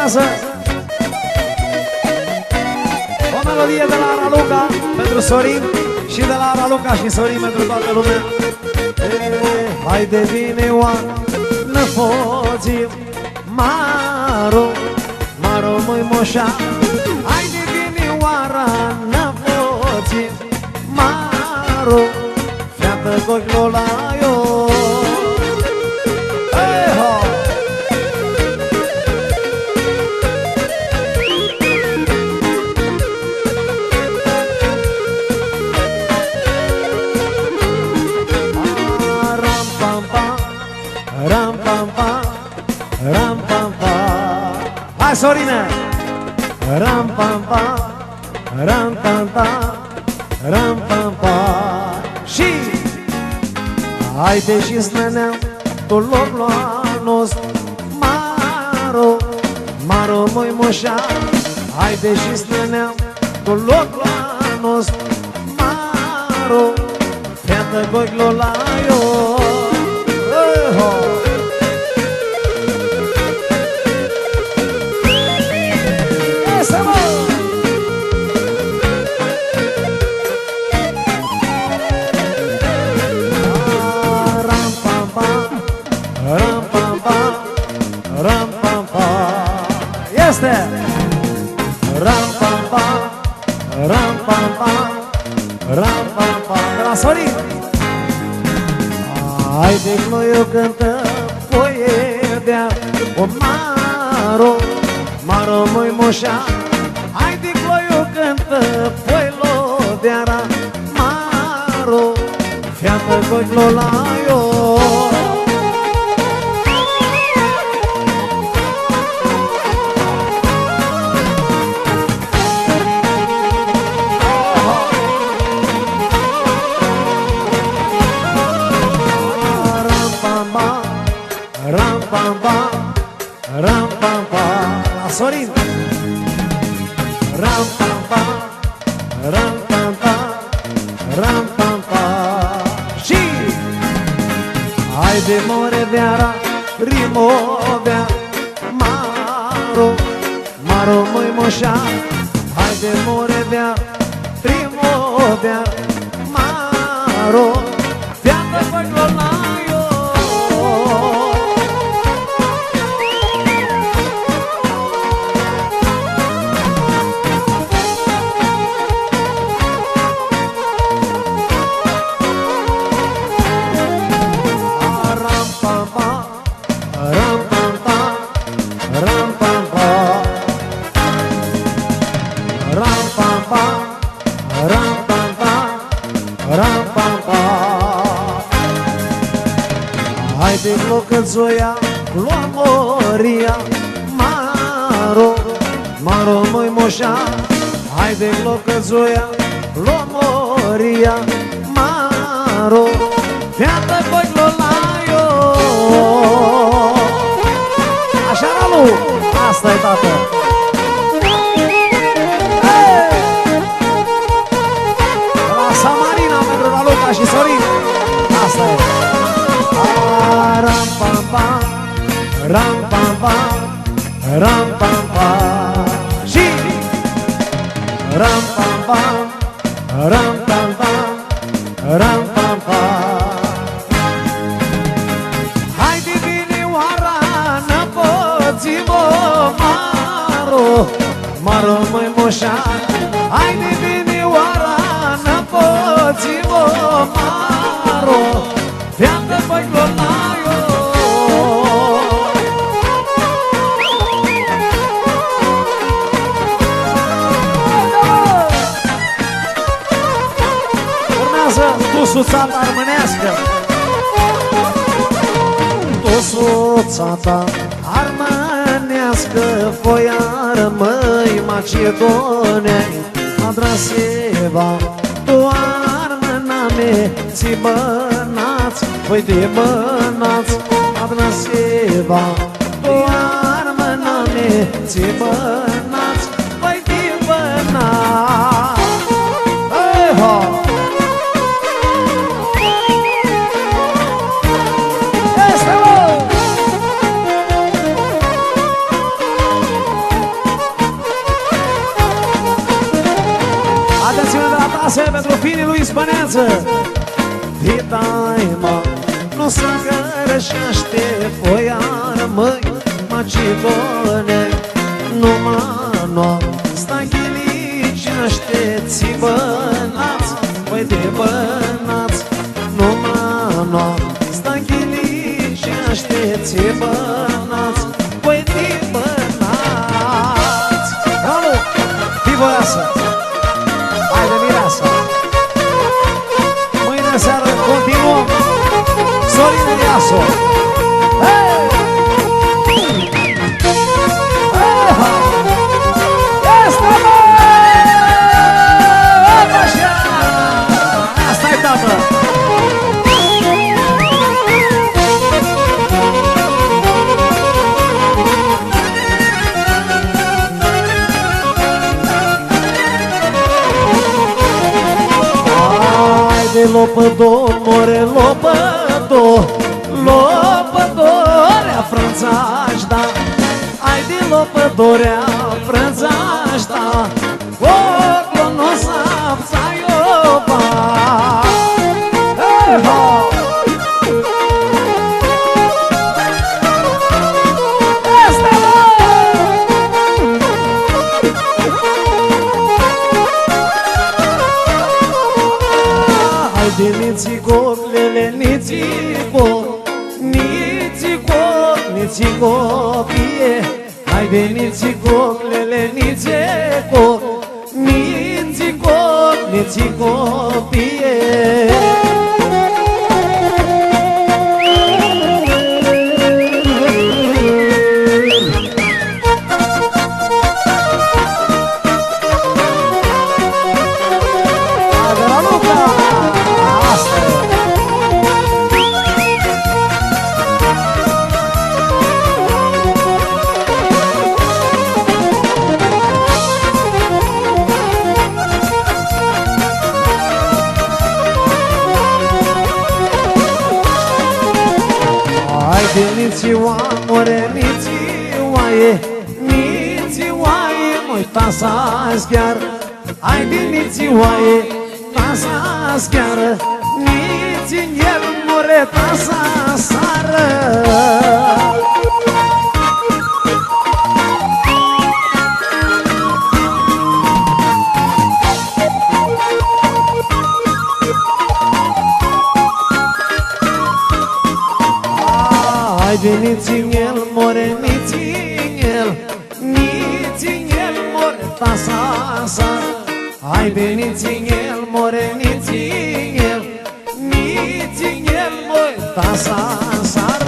Urmează o melodie de la Raluca pentru Sorin și de la Raluca și Sorin pentru toată lumea. Haide vine oară, ne fozim Maro, Maro măi moșa. Haide vine oară, ne fozim Maro, fiată coclolaio. Hai, Sorine! Ram pam pam, ram pam pam, ram pam pam. Și haide și snăneam tu lobloanos Maro, Maro moi moșa. Haide și snăneam tu lobloanos Maro, fiată goglolaio. Este ram pam pam, ram pam pam, ram pam pam. De la Sorin. Haide noi eu cântăm poezia o Maro, Maro măi moșa. Haide noi eu cântăm poezia Maro, fiată coclolaio. Ram pam pam, ram pam pam. La Sorin. Ram pam pam, ram pam pam, ram pam pam. Și haide more veara, rimovea Maro, Maro măi moșa. Haide more veara, rimovea Maro, fiată păclolaio. Haide glocățoia, lua moria Maro, Maro măi moșa. Haide glocățoia, lua moria Maro, fiată coclolaio. Așa, Ralu, asta e, tată. La Samarina pentru Raluca și Sorin. Asta e. Ram pam pam, ram pam pam, ram pam pam. Și ram pam pam, ram pam pam, ram pam pam. Haide vine oara, năpoțimo Maro, Maro măi moșa. Haide vine oara, năpoțimo Maro, fiată păclolaio. Urmează tusuța armânească. Tusuța armânească, foiară măi Macedonei, Adraseva, tu armâname, ți bănați, voi de bănați, Adraseva, tu armâname, ți bănați, voi de bănați. mulțime de la tase pentru finii lui Spăneață. Ditaima, nu să gărășește foiară, măi, Macedone. Numai noa, staghilici așteți bănați, băi de bănați. Numai noa, staghilici așteți bănați, băi de bănați. Ralu, fii voiasă, hai de mireasă. Mâine seară continuăm Sorin Eliaso. Hei! Este, bă! Așa! Asta-i, tată! Haide, lopădor, more, lopădor, lopădorea frânțaș, da. Haide, lopădorea frânțaș, da. Oclo nu s-a ioba. Este, bă! Haide, nițigor, lele, nițigor, nițigor, nițigopie. Haide, nițigor, lele, nițigor, nițigor, nițigopie. Nițiua, more, nițiuaie, nițiuaie, măi, tasa-ți chiar. Haide, nițiuaie, tasa-ți chiar. Niținiel, more, tasa-sară. Haide, niținiel, more, niținiel, niținiel, more, tasa-sar. Haide, niținiel, more, niținiel, niținiel, more, tasa-sar.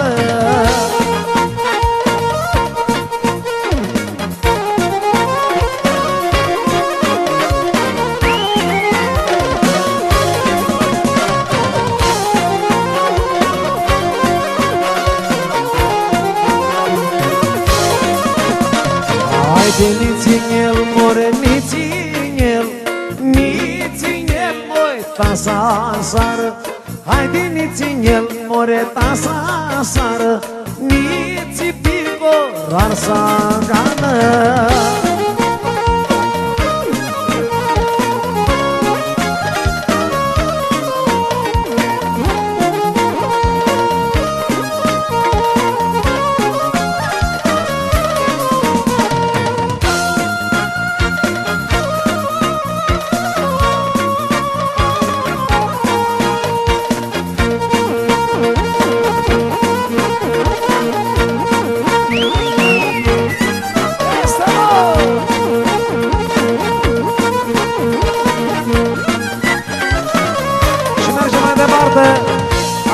Haide, niținiel, more, niținiel, niținiel, moi, tasa-sară. Haide, niținiel, more, tasa-sară. Niți-pico, rar-sa-gană.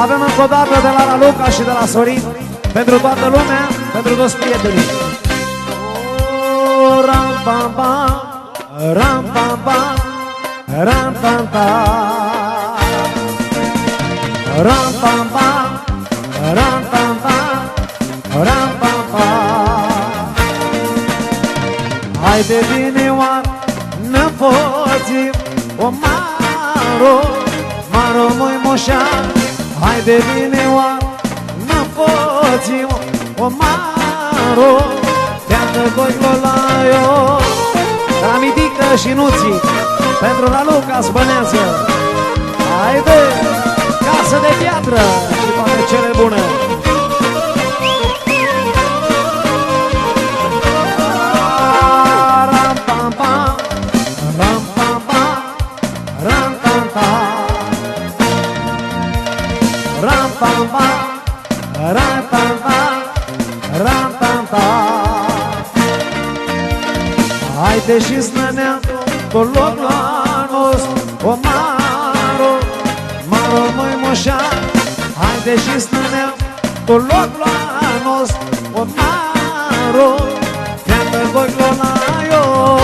Avem încă o dată de la Raluca și de la Sorin, pentru toată lumea, pentru toți prietenii. Ram pam pam, ram pam pam, ram pam pam, ram pam pam, ram pam pam, ram pam pam. Haide, bine oară, năpoții, o maro, maro, moi moșan. Haide, bine oară, năpoții, o maro, te-am tăgoi lolaio, Ramidică și Nuții. Pentru Raluca Zbăneață. Haide, casă de piatră și toate cele bune. Ram pam pam, ram pam pam, ram pam pam, ram pam pam, ram pam pam, ram pam pam. Haide și snănea tot loc la nostru, o maro, maro măi moșa. Haide și snănea tot loc la nostru, o maro, fiandă voi glona eu.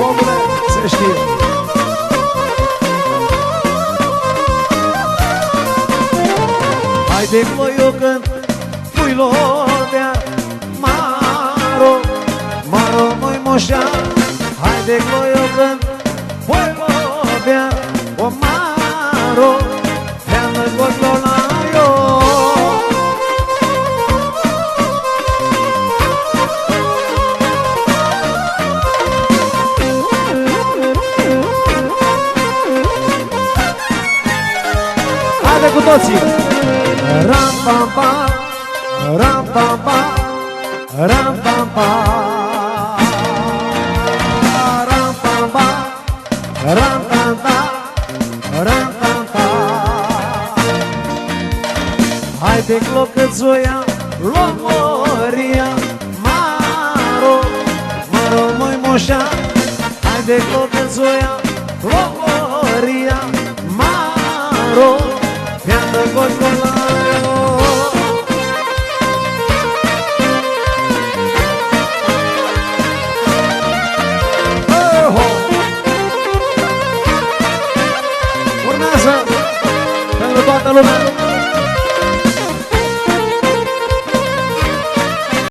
Omule, se știe. Haide voi eu cânt, pui lovea, maro, maro măi moșa. Haide voi eu cânt, pui lovea, o maro, fiandă voi glona eu. Haide cu toții! Ram pam pam, ram pam pam, ram pam pam, ram pam pam, ram pam pam, ram pam pam. Haide clocățoia, luăm moria, maro, maro măi moșa. Haide clocățoia, luăm moria, maro, fiandă gogola. Urmează pentru toată lumea.